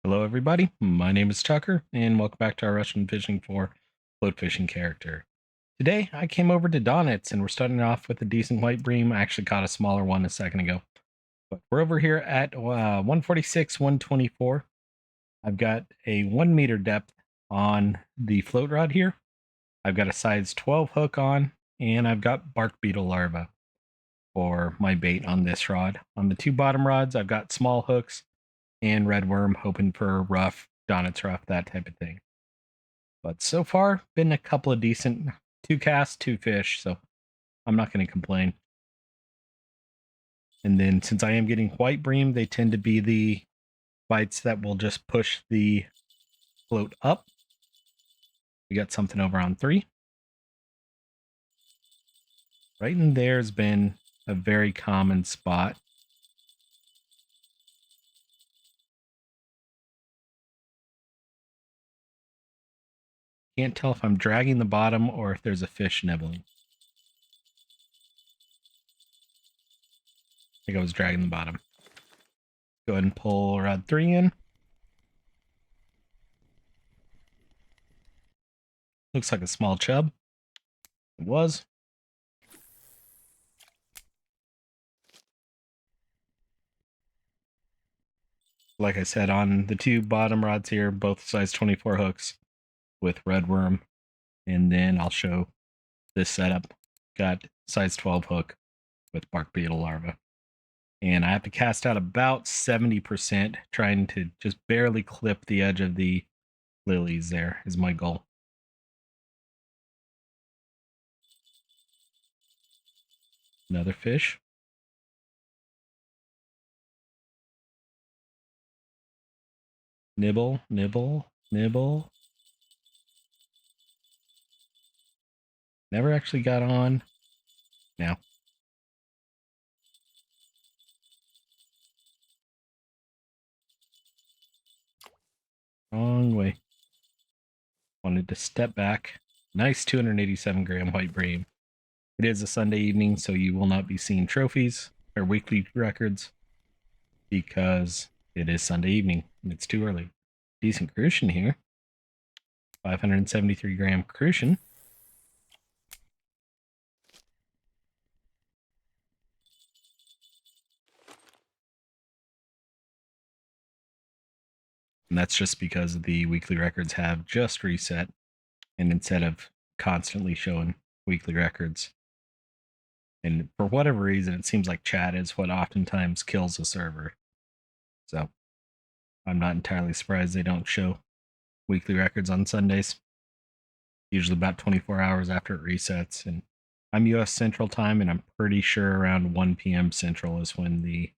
Hello, everybody. My name is Tucker, and welcome back to our Russian Fishing for Float Fishing character. Today, I came over to Donet's, and we're starting off with a decent white bream. I actually caught a smaller one a second ago, but we're over here at 146, 124. I've got a 1 meter depth on the float rod here. I've got a size 12 hook on, and I've got bark beetle larva for my bait on this rod. On the two bottom rods, I've got small hooks and red worm, hoping for rough, Donnett's rough, that type of thing. But so far, been a couple of decent, two casts, two fish, so I'm not going to complain. And then since I am getting white bream, they tend to be the bites that will just push the float up. We got something over on 3. Right in there has been a very common spot. Can't tell if I'm dragging the bottom or if there's a fish nibbling. I think I was dragging the bottom. Go ahead and pull rod 3 in. Looks like a small chub. It was. Like I said, on the two bottom rods here, both size 24 hooks with red worm. And then I'll show this setup. Got size 12 hook with bark beetle larva. And I have to cast out about 70%, trying to just barely clip the edge of the lilies there is my goal. Another fish. Nibble, nibble, nibble. Never actually got on. Now. Wrong way. Wanted to step back. Nice 287 gram white bream. It is a Sunday evening, so you will not be seeing trophies or weekly records because it is Sunday evening and it's too early. Decent crucian here. 573 gram crucian. And that's just because the weekly records have just reset. And instead of constantly showing weekly records, and for whatever reason, it seems like chat is what oftentimes kills a server. So I'm not entirely surprised they don't show weekly records on Sundays. Usually about 24 hours after it resets. And I'm US Central Time, and I'm pretty sure around 1 p.m. Central is when the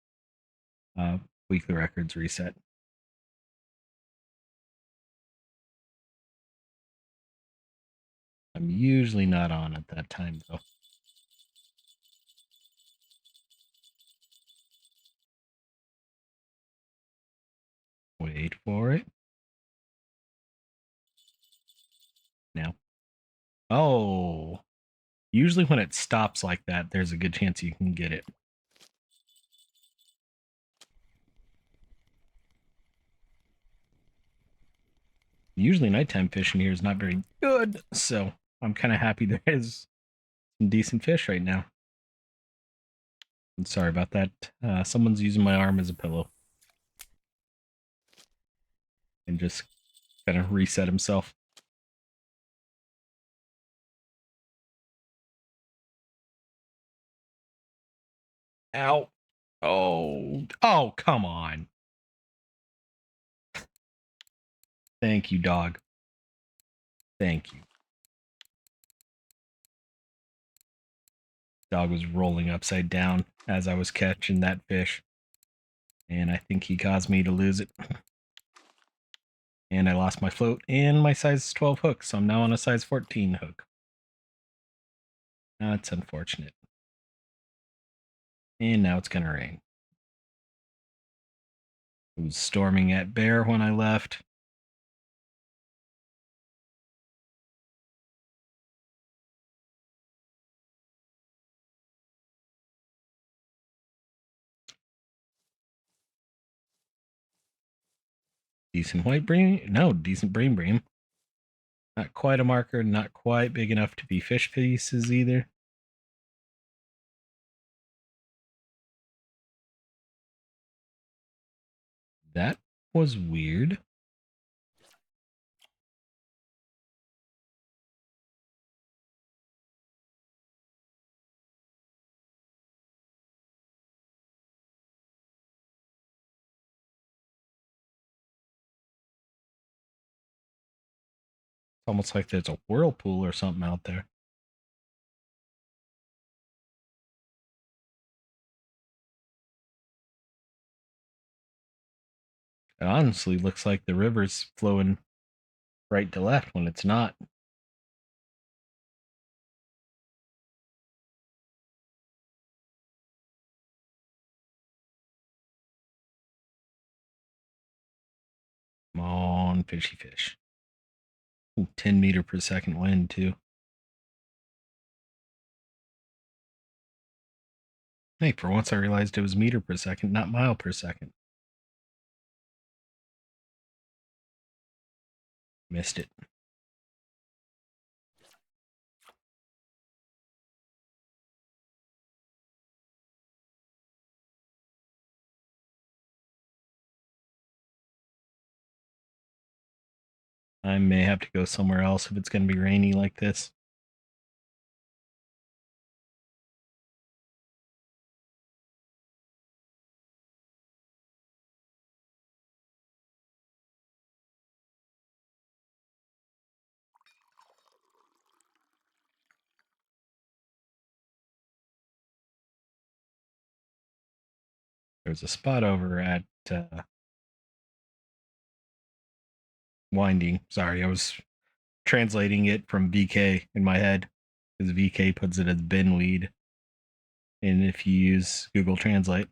weekly records reset. I'm usually not on at that time, though. Wait for it. Now. Oh, usually when it stops like that, there's a good chance you can get it. Usually nighttime fishing here is not very good, so I'm kind of happy there is some decent fish right now. I'm sorry about that. Someone's using my arm as a pillow and just kind of reset himself. Ow. Oh, come on. Thank you, dog. Thank you. Dog was rolling upside down as I was catching that fish, and I think he caused me to lose it. And I lost my float and my size 12 hook, so I'm now on a size 14 hook. That's unfortunate. And now it's gonna rain. It was storming at Bear when I left. Decent white bream? No, decent bream. Not quite a marker, not quite big enough to be fish pieces either. That was weird. It's almost like there's a whirlpool or something out there. It honestly looks like the river's flowing right to left when it's not. Come on, fishy fish. Ooh, 10 meter per second wind, too. Hey, for once I realized it was meter per second, not mile per second. Missed it. I may have to go somewhere else if it's going to be rainy like this. There's a spot over at Winding. Sorry, I was translating it from VK in my head because VK puts it as binweed. And if you use Google Translate,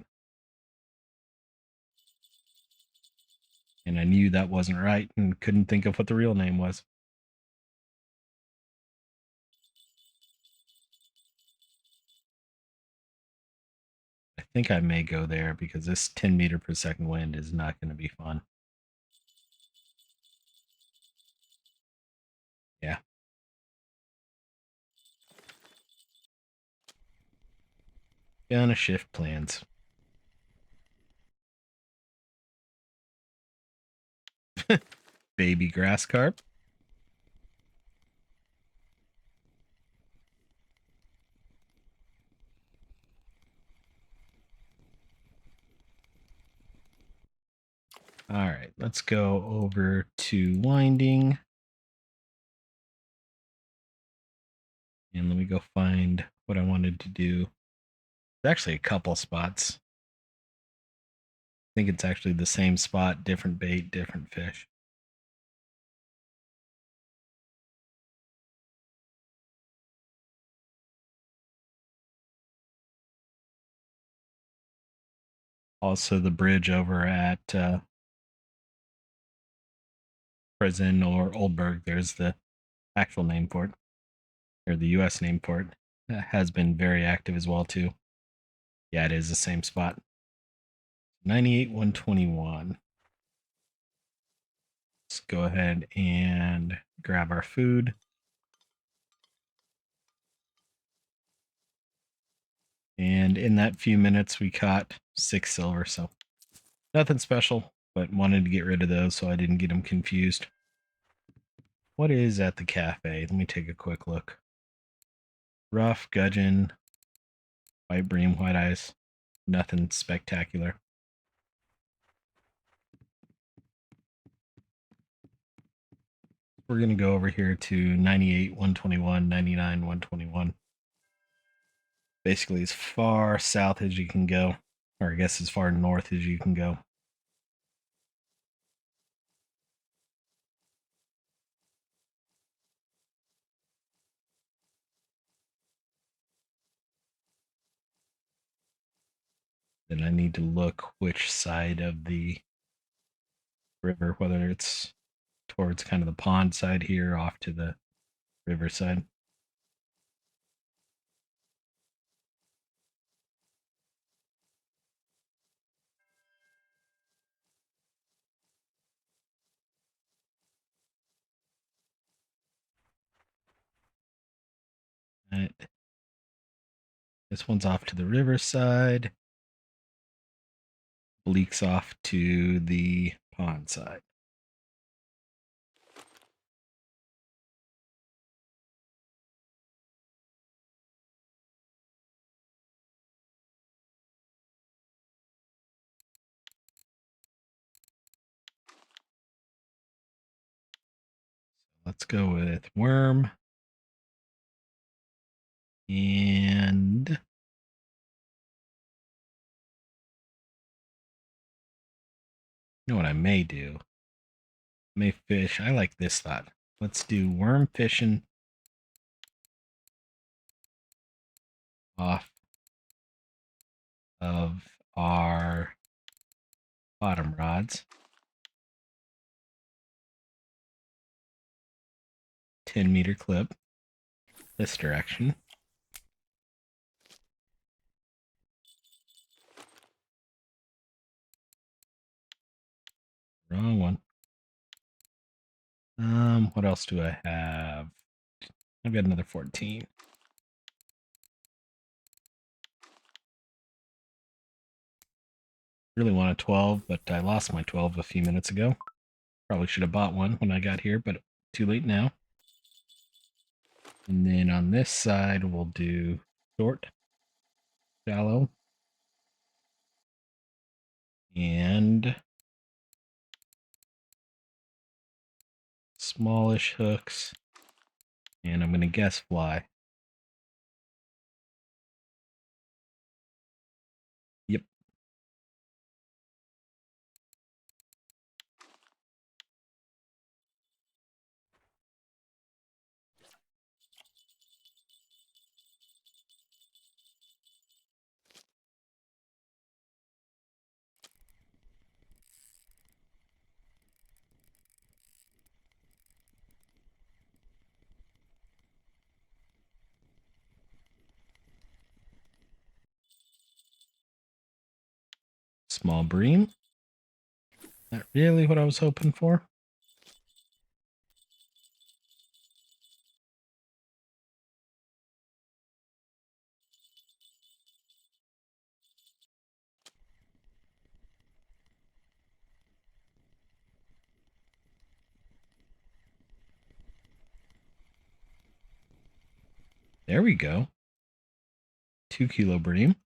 and I knew that wasn't right and couldn't think of what the real name was. I think I may go there because this 10 meter per second wind is not going to be fun. Yeah. Gonna shift plans. Baby grass carp. All right, let's go over to Winding. And let me go find what I wanted to do. There's actually a couple spots. I think it's actually the same spot, different bait, different fish. Also, the bridge over at Prison or Oldberg, there's the actual name for it, or the US name for it, has been very active as well, too. Yeah, it is the same spot. 98, 121. Let's go ahead and grab our food. And in that few minutes, we caught 6 silver. So nothing special, but wanted to get rid of those so I didn't get them confused. What is at the cafe? Let me take a quick look. Rough, gudgeon, white bream, white eyes. Nothing spectacular. We're going to go over here to 98, 121, 99, 121. Basically, as far south as you can go, or I guess as far north as you can go. Then I need to look which side of the river, whether it's towards kind of the pond side here, off to the riverside. This one's off to the riverside. Bleak's off to the pond side. Let's go with worm. And you know what I may do? May fish. I like this thought. Let's do worm fishing off of our bottom rods. 10-meter clip. This direction. Wrong one. What else do I have? I've got another 14. Really want a 12, but I lost my 12 a few minutes ago. Probably should have bought one when I got here, but too late now. And then on this side, we'll do short, shallow, and smallish hooks. And I'm going to guess fly. Yep. Small bream. Not really what I was hoping for. There we go. 2-kilo bream.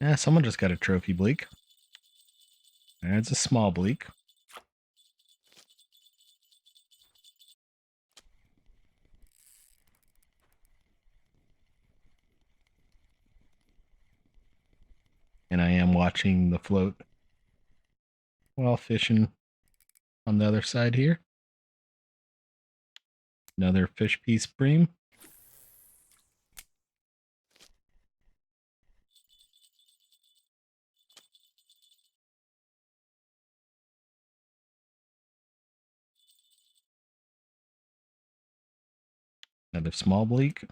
Yeah, someone just got a trophy bleak. It's a small bleak. And I am watching the float while fishing on the other side here. Another fish piece bream. Another small bleak.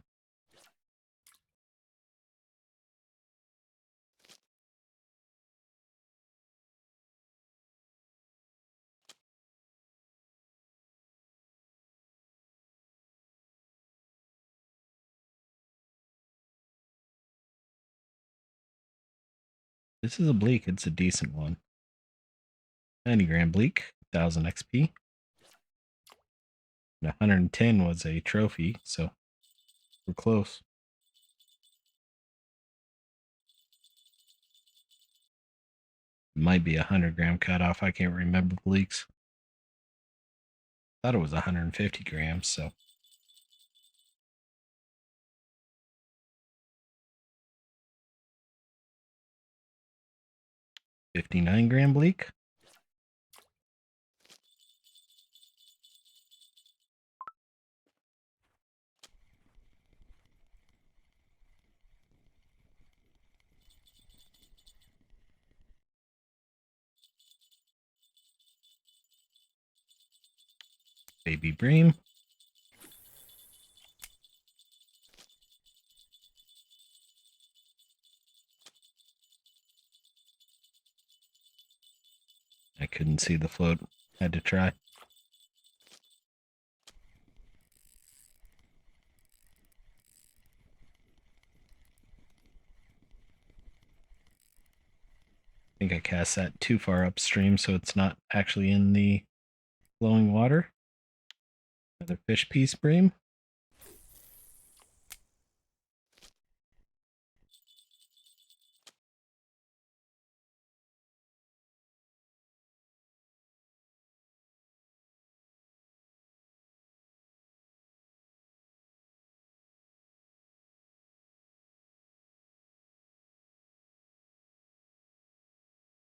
This is a bleak. It's a decent one. 90-gram bleak, 1000 XP. And 110 was a trophy, so we're close. Might be a 100-gram cutoff. I can't remember bleaks. Thought it was 150 grams, so. $59-gram bleak. Baby bream. I couldn't see the float. Had to try. I think I cast that too far upstream, so it's not actually in the flowing water. Another fish piece bream.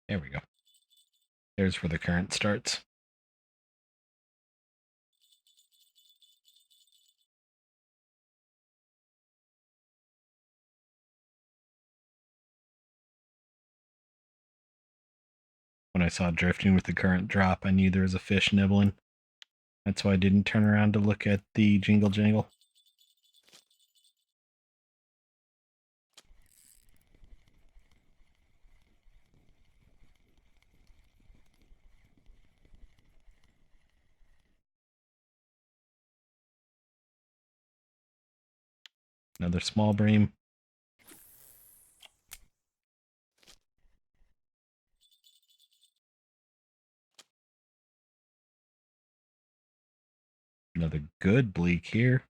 There we go. There's where the current starts. When I saw drifting with the current drop, I knew there was a fish nibbling. That's why I didn't turn around to look at the jingle jangle. Another small bream. Another good bleak here.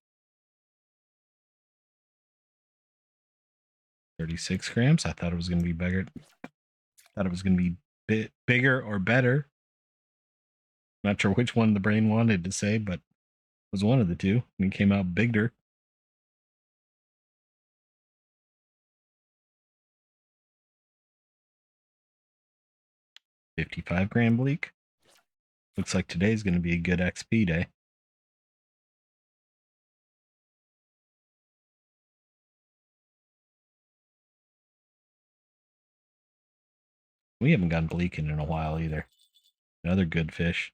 36 grams. I thought it was going to be bigger. Thought it was going to be bit bigger or better. Not sure which one the brain wanted to say, but it was one of the two. And he came out bigger. $55 bleak. Looks like today's going to be a good XP day. We haven't gone bleaking in a while either. Another good fish.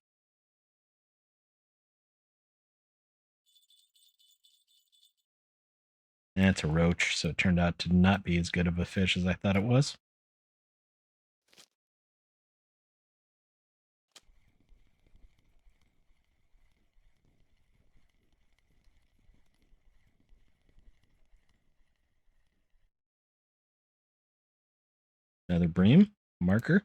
And it's a roach, so it turned out to not be as good of a fish as I thought it was. Another bream marker.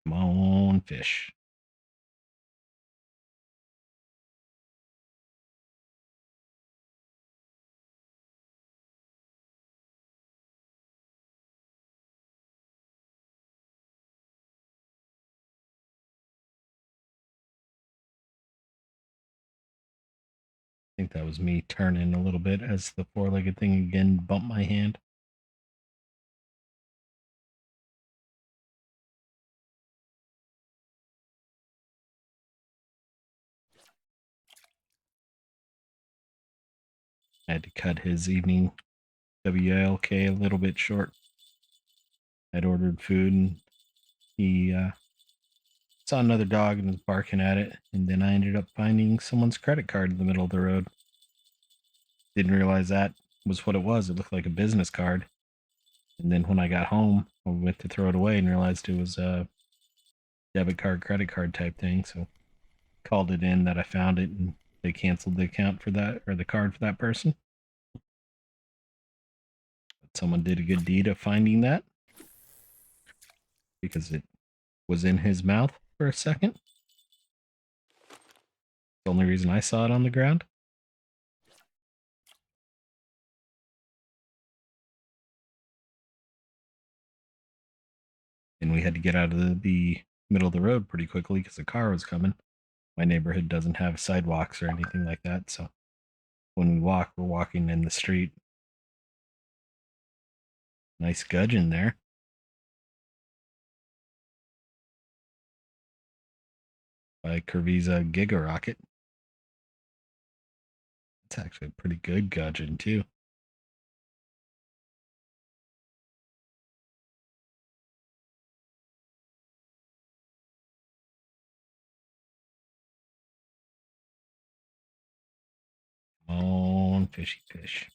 Come on, fish. I think that was me turning a little bit as the four-legged thing again bumped my hand. I had to cut his evening WLK a little bit short. I'd ordered food and he saw another dog and was barking at it. And then I ended up finding someone's credit card in the middle of the road. Didn't realize that was what it was. It looked like a business card. And then when I got home, I went to throw it away and realized it was a debit card, credit card type thing. So called it in that I found it and they canceled the account for that or the card for that person. But someone did a good deed of finding that because it was in his mouth for a second. The only reason I saw it on the ground. And we had to get out of the middle of the road pretty quickly because the car was coming. My neighborhood doesn't have sidewalks or anything like that. So when we walk, we're walking in the street. Nice gudgeon there. By Curviza Giga Rocket. It's actually a pretty good gudgeon, too. Come on, fishy fish.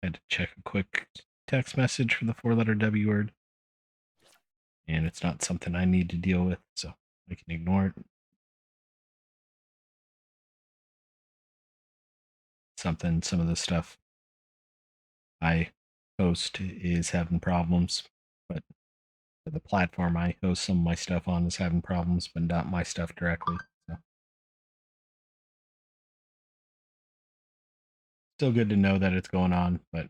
I had to check a quick text message for the 4-letter W word, and it's not something I need to deal with, so I can ignore it. Some of the stuff I host is having problems, but the platform I host some of my stuff on is having problems, but not my stuff directly. So still good to know that it's going on, but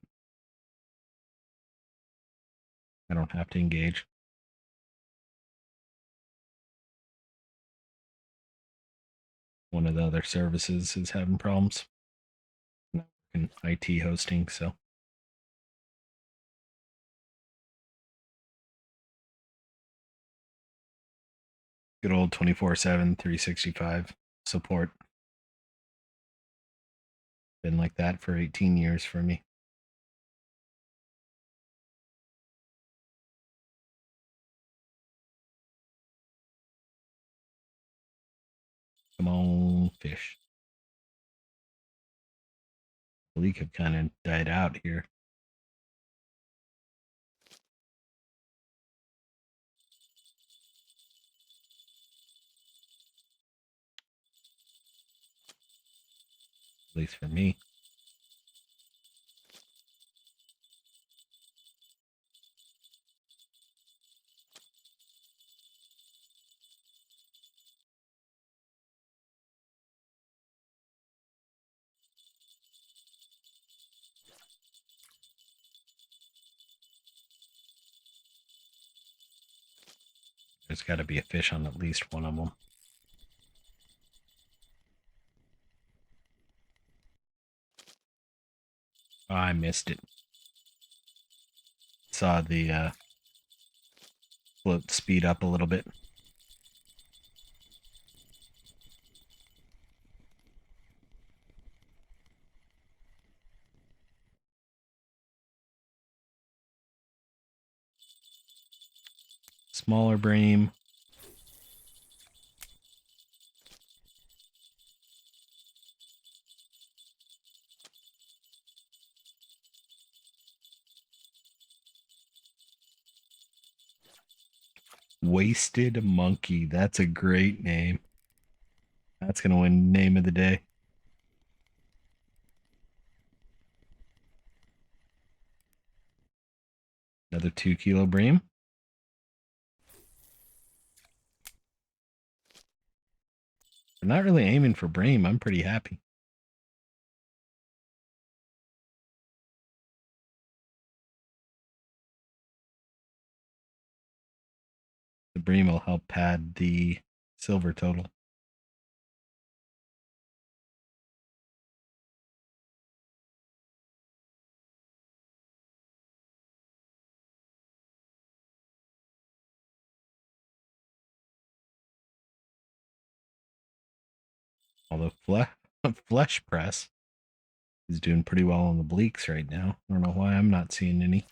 I don't have to engage. One of the other services is having problems in IT hosting, so good old 24/7, 365 support. Been like that for 18 years for me. Come on, fish. The leak have kind of died out here. At least for me. There's got to be a fish on at least one of them. Oh, I missed it. Saw the float speed up a little bit. Smaller bream. Wasted Monkey. That's a great name. That's going to win name of the day. Another 2-kilo bream. We're not really aiming for bream. I'm pretty happy. The bream will help pad the silver total. Although flesh press is doing pretty well on the bleaks right now. I don't know why I'm not seeing any.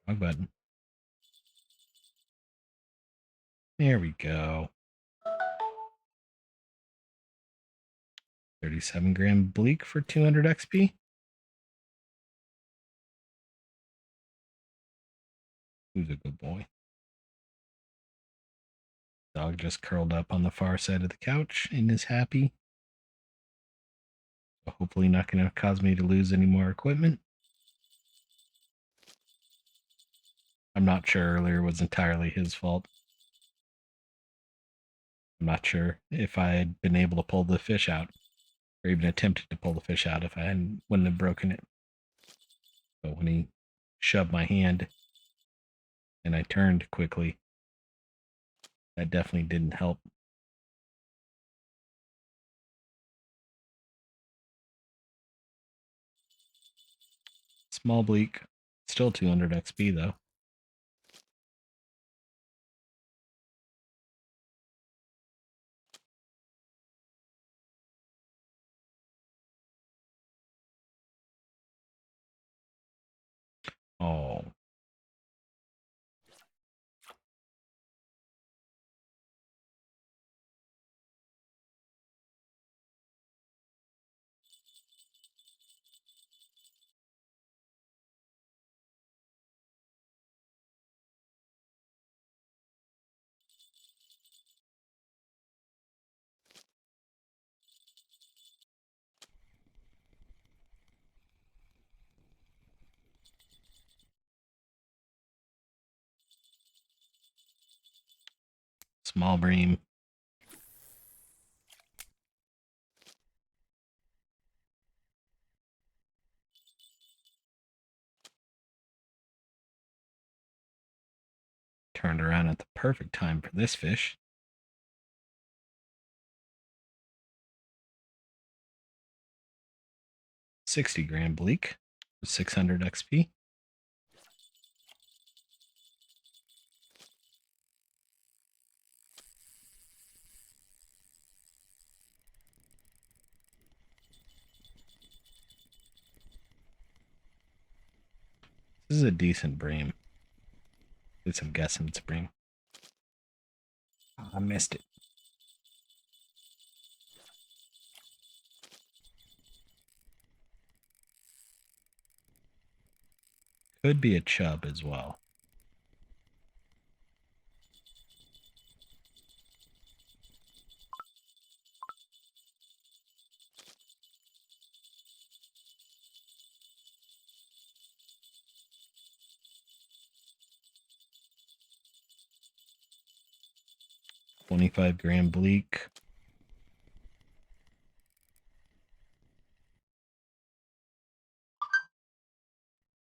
Wrong button. There we go. 37-gram bleak for 200 XP. Who's a good boy? Dog just curled up on the far side of the couch and is happy. So hopefully not going to cause me to lose any more equipment. I'm not sure earlier was entirely his fault. I'm not sure if I had been able to pull the fish out, or even attempted to pull the fish out if I wouldn't have broken it. But when he shoved my hand and I turned quickly, that definitely didn't help. Small bleak, still 200 XP though. Oh, small bream. Turned around at the perfect time for this fish. 60-gram bleak with 600 XP. This is a decent bream. At least I'm guessing it's a bream. Oh, I missed it. Could be a chub as well. $25-gram bleak.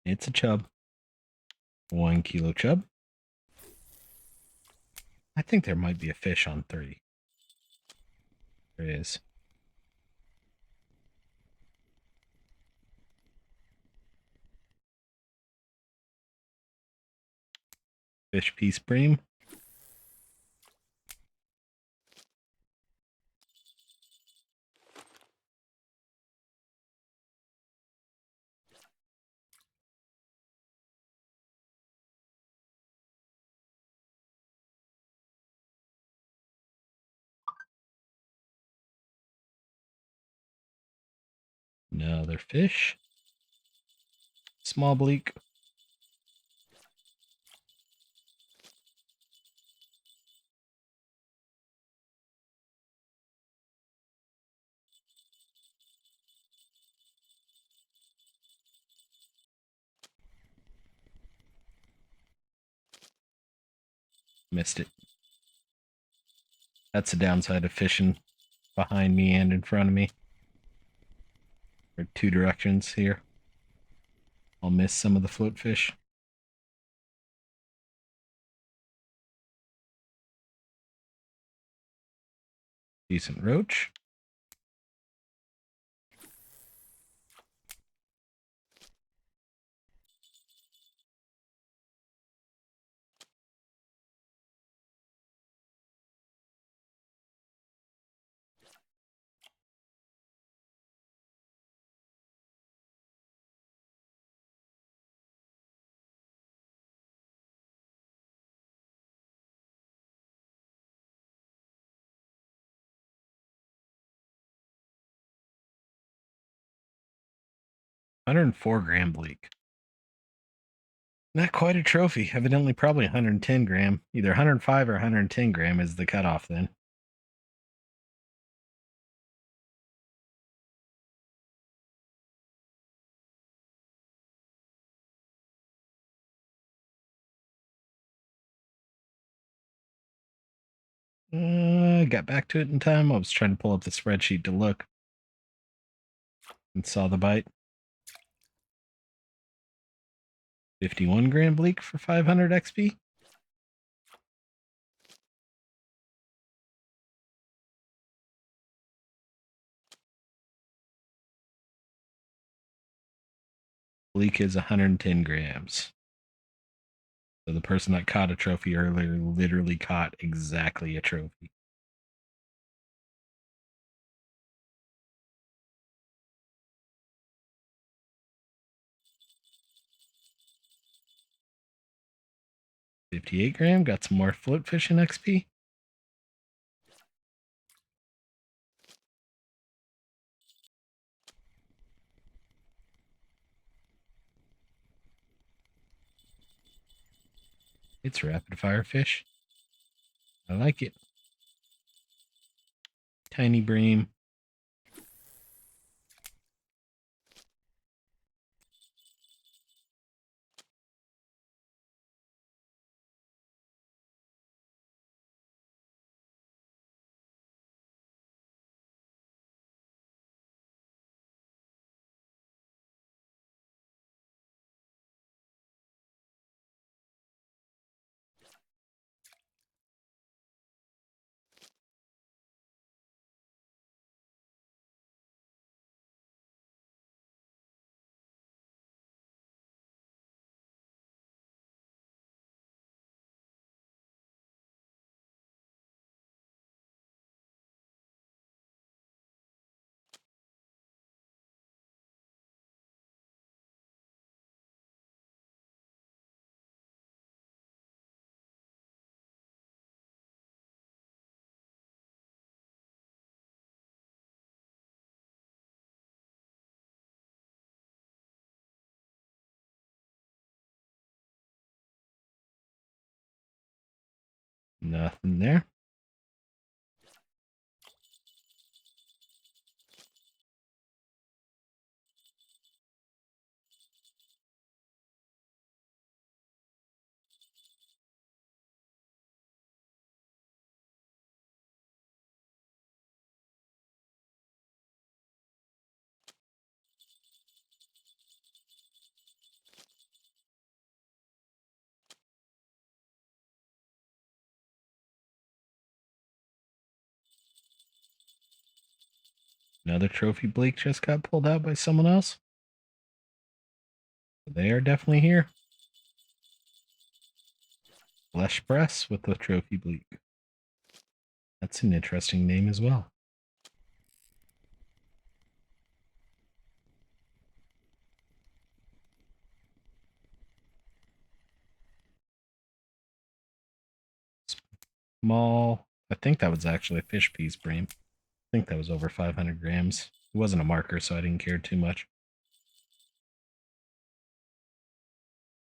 It's a chub. 1 kilo chub. I think there might be a fish on 3. There is. Fish piece bream. Another fish. Small bleak. Missed it. That's the downside of fishing behind me and in front of me. There are 2 directions here. I'll miss some of the float fish. Decent roach. $104-gram bleak. Not quite a trophy. Evidently, probably 110-gram. Either 105 or 110-gram is the cutoff then. Got back to it in time. I was trying to pull up the spreadsheet to look and saw the bite. 51 gram bleak for 500 XP. Bleak is 110 grams. So the person that caught a trophy earlier literally caught exactly a trophy. $58 got some more float fishing XP. It's rapid fire fish. I like it. Tiny bream. Nothing there. Another trophy bleak just got pulled out by someone else. They are definitely here. Flesh Press with the trophy bleak. That's an interesting name as well. Small. I think that was actually a fish piece bream. I think that was over 500 grams. It wasn't a marker, so I didn't care too much.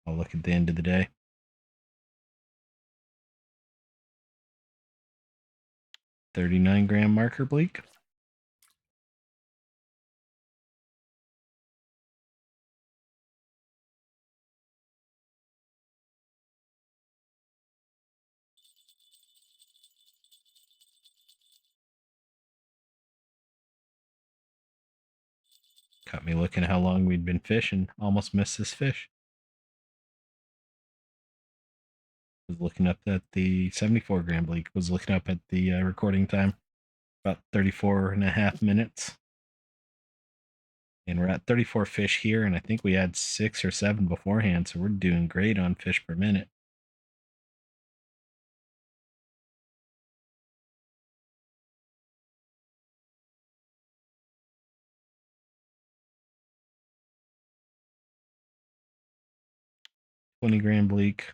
I'll look at the end of the day. 39-gram marker bleak. Got me looking at how long we'd been fishing. Almost missed this fish. Was looking up at the 74-gram bleak. Was looking up at the recording time. About 34 and a half minutes. And we're at 34 fish here, and I think we had 6 or 7 beforehand, so we're doing great on fish per minute. $20 bleak.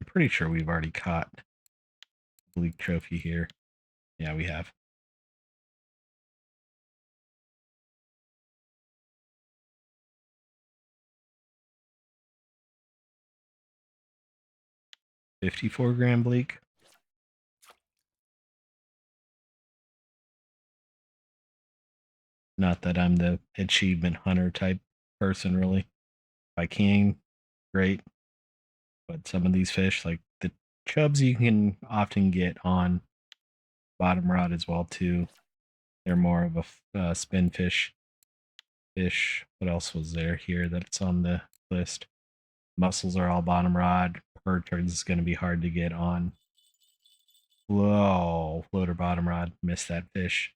I'm pretty sure we've already caught bleak trophy here. Yeah, we have. $54 bleak. Not that I'm the achievement hunter type person, really. If I can, great. But some of these fish, like the chubs, you can often get on bottom rod as well too. They're more of a spin fish. What else was there here that's on the list? Mussels are all bottom rod. Perch is going to be hard to get on. Whoa, floater bottom rod. Missed that fish.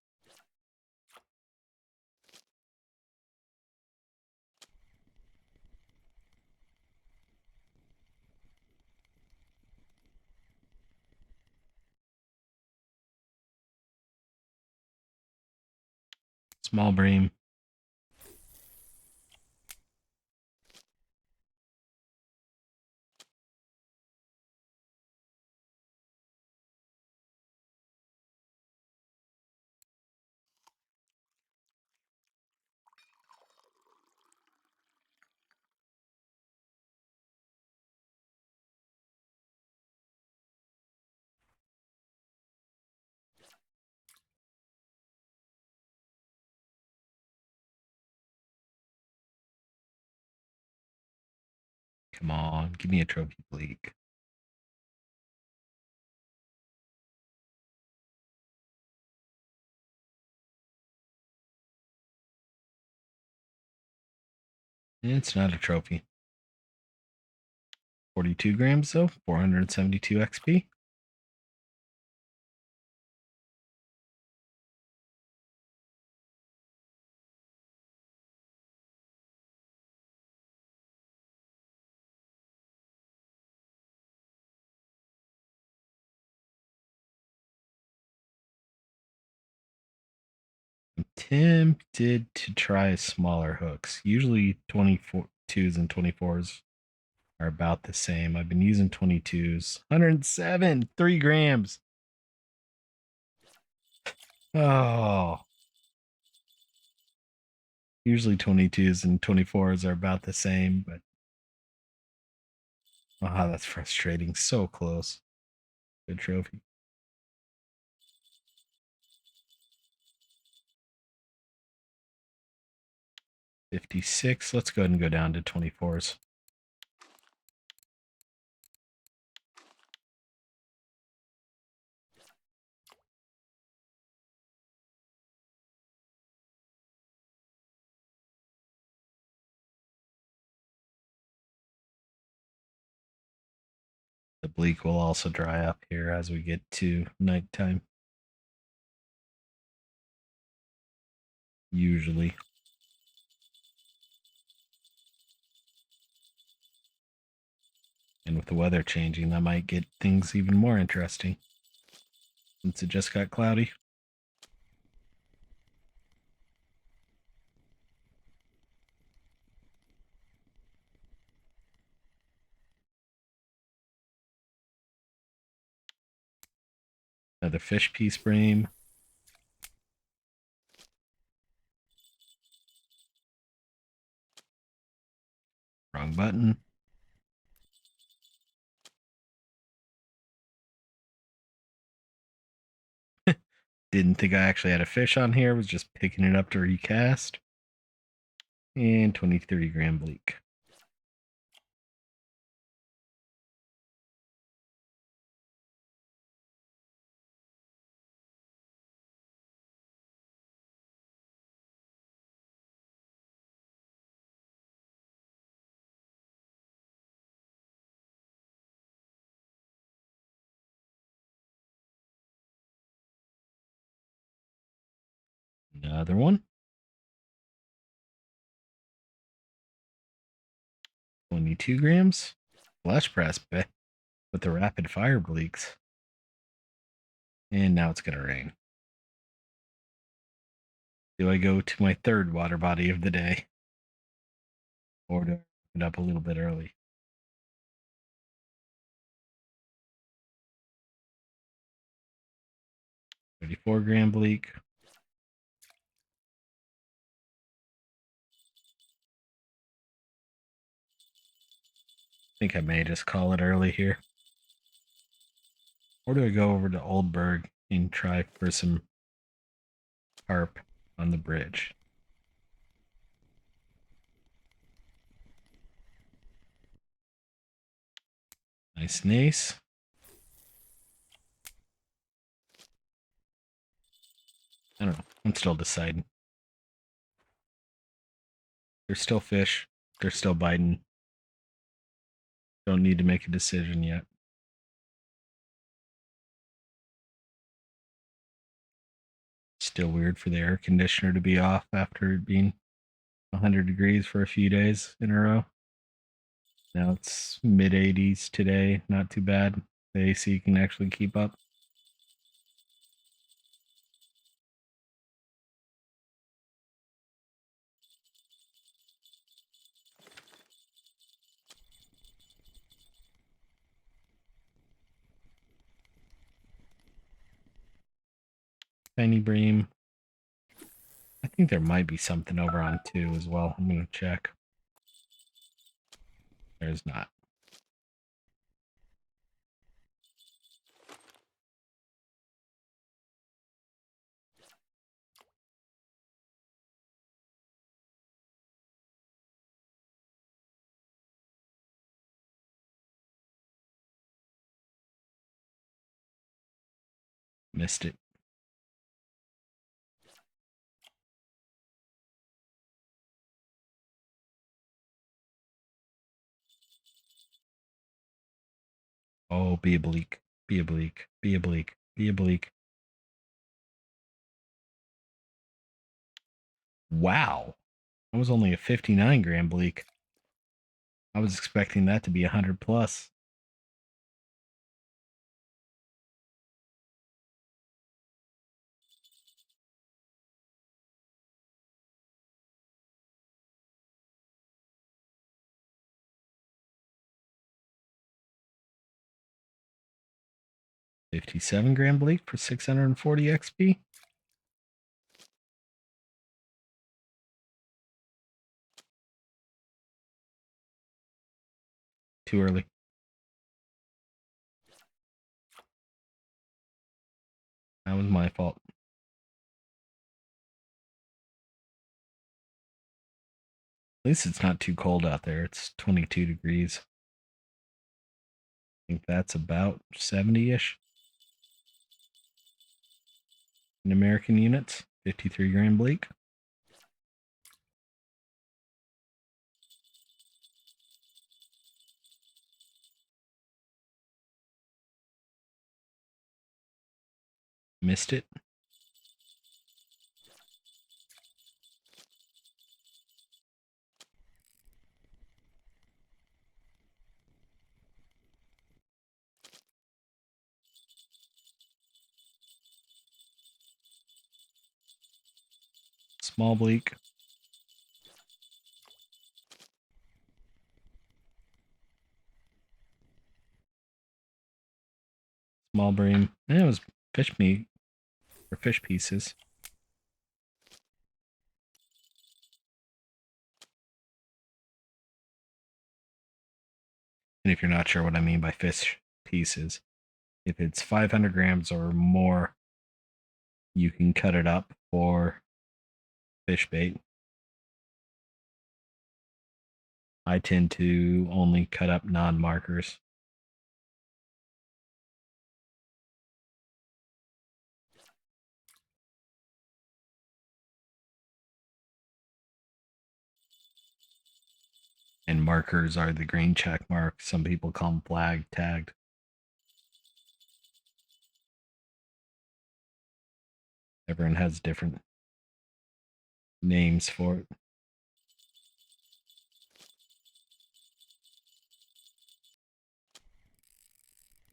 Small bream. Come on, give me a trophy bleak. It's not a trophy. 42 grams though, 472 XP. I'm tempted to try smaller hooks. Usually 22s and 24s are about the same. I've been using 22s. 107, 3 grams. Oh, usually 22s and 24s are about the same, but oh, that's frustrating. So close. Good trophy. 56. Let's go ahead and go down to 24s. The bleak will also dry up here as we get to nighttime. Usually. And with the weather changing, that might get things even more interesting. Since it just got cloudy. Another fish piece bream. Wrong button. Didn't think I actually had a fish on here. Was just picking it up to recast. And 20-30 gram bleak. Another one. 22 grams. Flash press with the rapid fire bleaks. And now it's going to rain. Do I go to my third water body of the day? Or do I open it up a little bit early? 34 gram bleak. I think I may just call it early here. Or do I go over to Oldberg and try for some carp on the bridge? Nice. I don't know. I'm still deciding. There's still fish. They're still biting. Don't need to make a decision yet. Still weird for the air conditioner to be off after it being 100 degrees for a few days in a row. Now it's mid 80s today. Not too bad. The AC can actually keep up. Tiny bream. I think there might be something over on 2 as well. I'm going to check. There's not. Missed it. Oh, be a bleak. Be a bleak. Be a bleak. Be a bleak. Wow. That was only a 59 gram bleak. I was expecting that to be 100 plus. $57 gram bleak for 640 XP. Too early. That was my fault. At least it's not too cold out there. It's 22 degrees. I think that's about 70-ish in American units. 53 gram bleak. Missed it. Small bleak. Small bream. And it was fish meat or fish pieces. And if you're not sure what I mean by fish pieces, if it's 500 grams or more, you can cut it up for fish bait. I tend to only cut up non-markers. And markers are the green check mark. Some people call them flag tagged. Everyone has different names for it.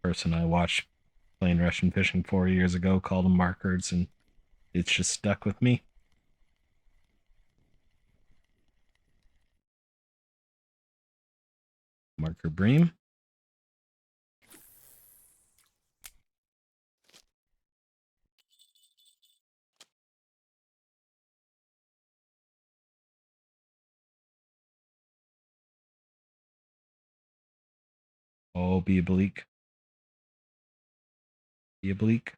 Person I watched playing Russian fishing 4 years ago called them markers, and it's just stuck with me. Marker bream. Oh, be a bleak. Be a bleak.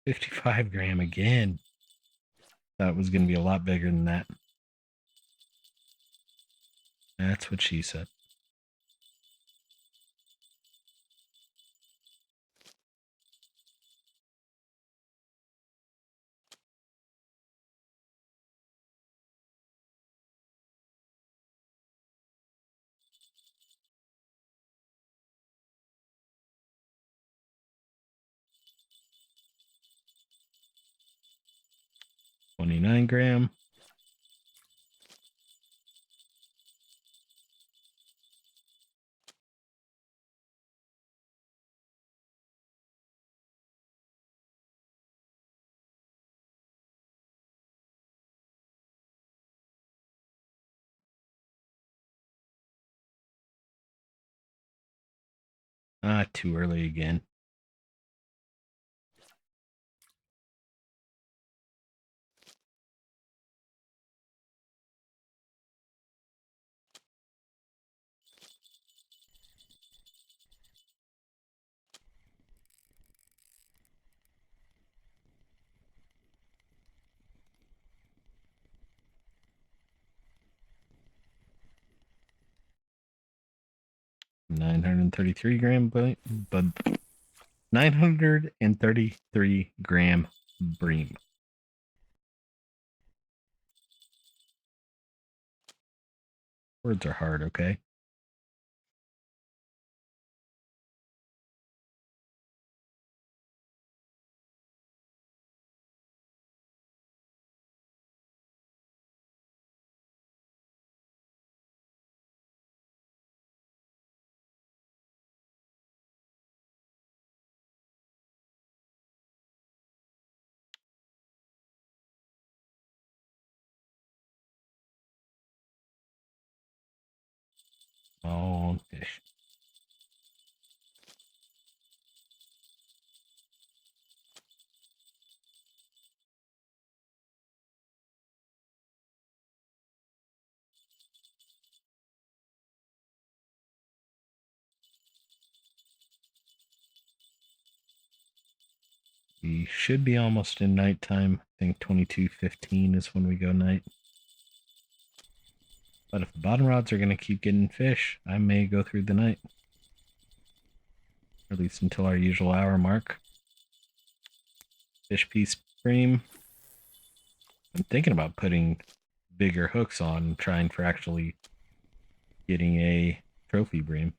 55 gram again. That was going to be a lot bigger than that. That's what she said. 29 gram. Too early again. $933 but 933 gram bream. Words are hard, okay? Oh, fish. We should be almost in nighttime. I think 22:15 is when we go night. But if the bottom rods are going to keep getting fish, I may go through the night. Or at least until our usual hour mark. Fish piece bream. I'm thinking about putting bigger hooks on, trying for actually getting a trophy bream.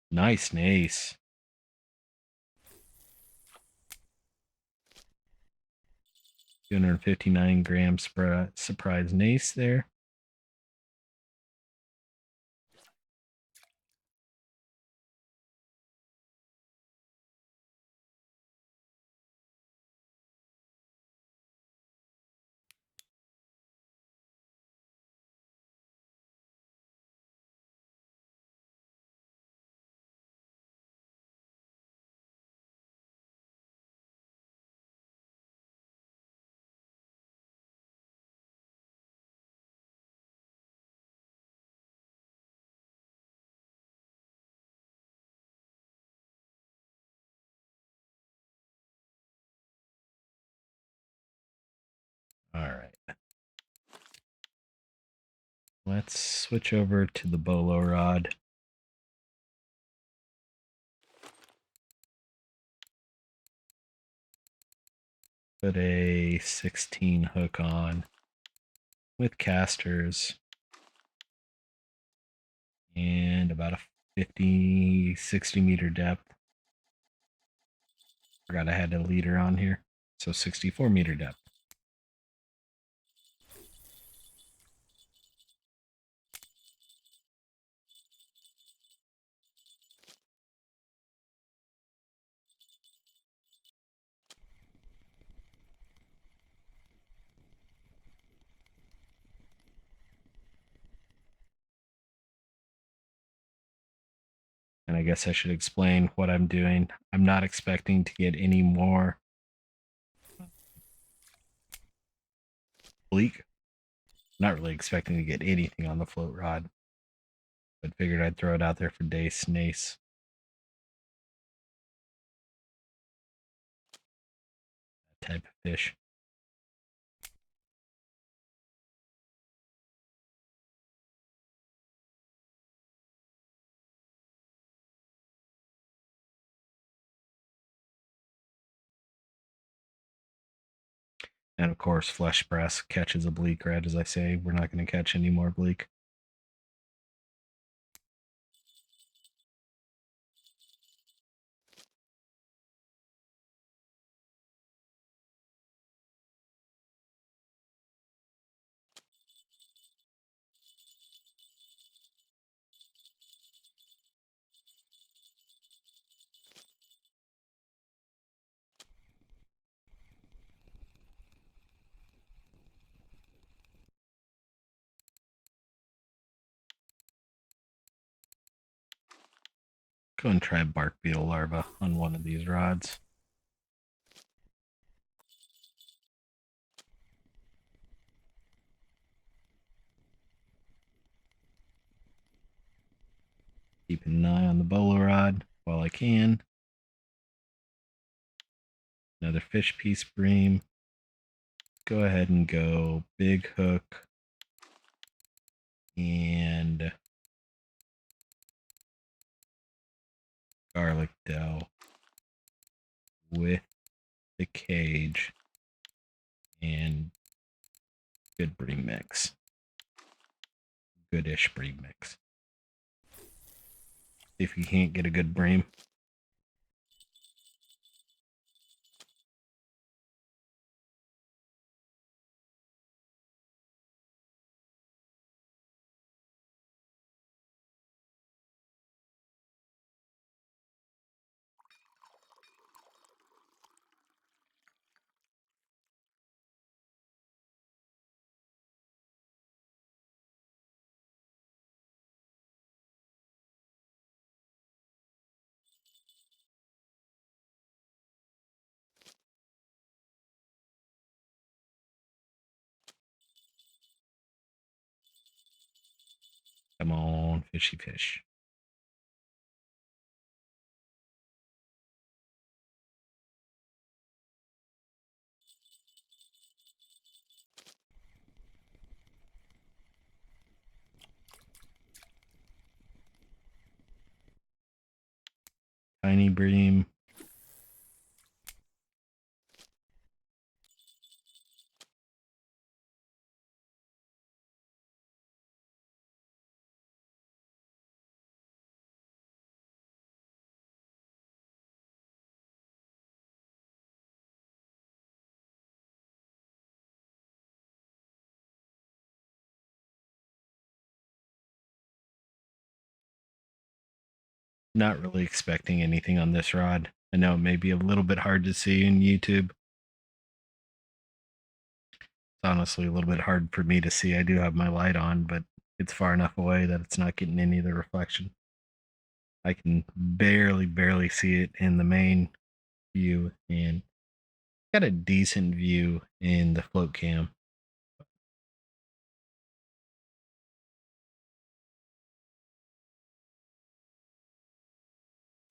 Nice nace. 259 gram surprise nace there. All right. Let's switch over to the bolo rod. Put a 16 hook on with casters and about a 50, 60 meter depth. Forgot I had a leader on here. So 64-meter depth. And I guess I should explain what I'm doing. I'm not expecting to get any more bleak. Not really expecting to get anything on the float rod, but figured I'd throw it out there for dace, nace. That type of fish. And of course, flesh breast catches a bleak, right? As I say, we're not going to catch any more bleak. Go and try bark beetle larva on one of these rods. Keep an eye on the bolo rod while I can. Another fish piece bream. Go ahead and go big hook and garlic dough with the cage and good bream mix. Goodish bream mix. If you can't get a good bream. Come on, fishy fish. Tiny bream. Not really expecting anything on this rod. I know it may be a little bit hard to see in YouTube. It's honestly a little bit hard for me to see. I do have my light on, but it's far enough away that it's not getting any of the reflection. I can barely see it in the main view and got a decent view in the float cam.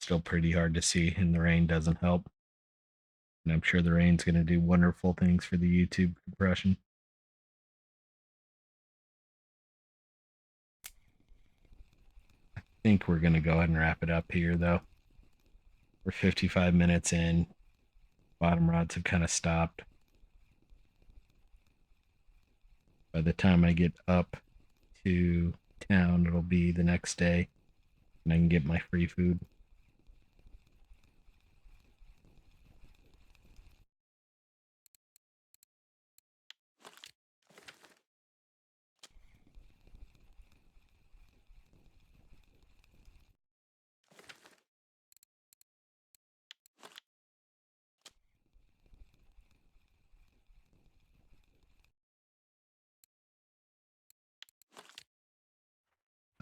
Still pretty hard to see, and the rain doesn't help. And I'm sure the rain's going to do wonderful things for the YouTube compression. I think we're going to go ahead and wrap it up here, though. We're 55 minutes in. Bottom rods have kind of stopped. By the time I get up to town, it'll be the next day, and I can get my free food.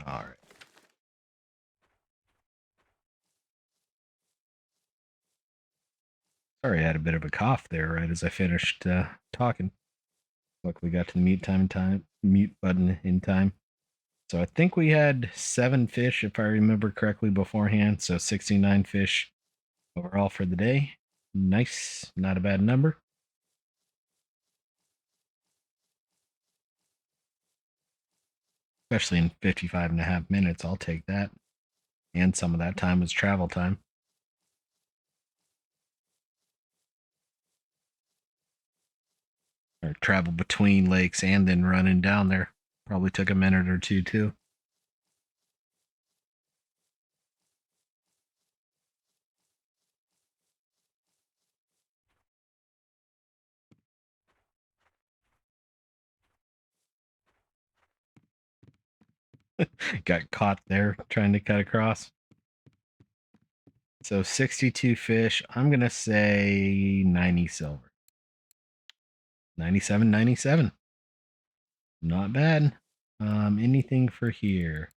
All right. Sorry, I had a bit of a cough there right as I finished talking. Luckily, got to the mute button in time. So I think we had 7 fish, if I remember correctly beforehand. So 69 fish overall for the day. Nice, not a bad number. Especially in 55 and a half minutes, I'll take that. And some of that time was travel time. Or travel between lakes and then running down there. Probably took a minute or two too. Got caught there trying to cut across. So 62 fish. I'm going to say 90 silver. 97.97. Not bad. Anything for here?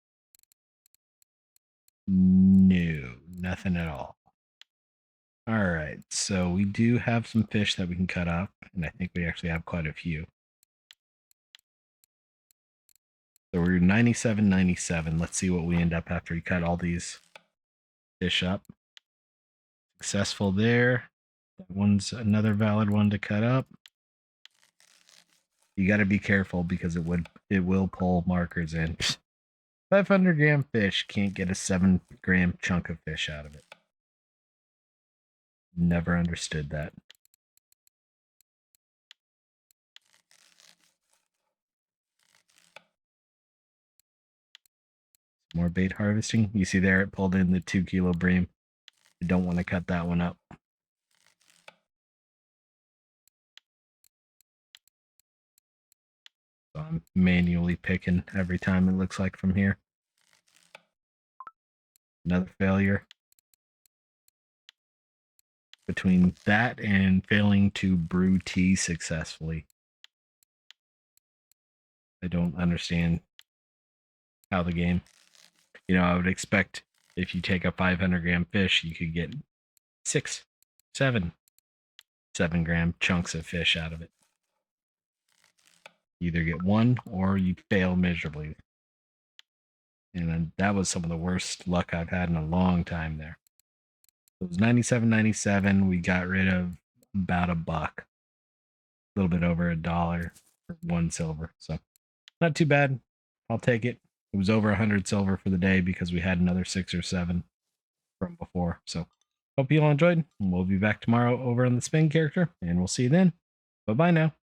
No, nothing at all. All right, so we do have some fish that we can cut up, and I think we actually have quite a few. So we're 97.97. Let's see what we end up after we cut all these fish up. Successful there. That one's another valid one to cut up. You got to be careful because it will pull markers in. 500-gram fish can't get a 7-gram chunk of fish out of it. Never understood that. More bait harvesting. You see there, it pulled in the 2-kilo bream. I don't want to cut that one up. So I'm manually picking every time, it looks like, from here. Another failure. Between that and failing to brew tea successfully, I don't understand how the game. I would expect if you take a 500-gram fish, you could get 6, 7-gram chunks of fish out of it. You either get one or you fail miserably. And that was some of the worst luck I've had in a long time there. It was 97.97. We got rid of about $1, a little bit over $1 for 1 silver. So not too bad. I'll take it. It was over 100 silver for the day because we had another 6 or 7 from before. So hope you all enjoyed. We'll be back tomorrow over on the spin character, and we'll see you then. Bye bye now.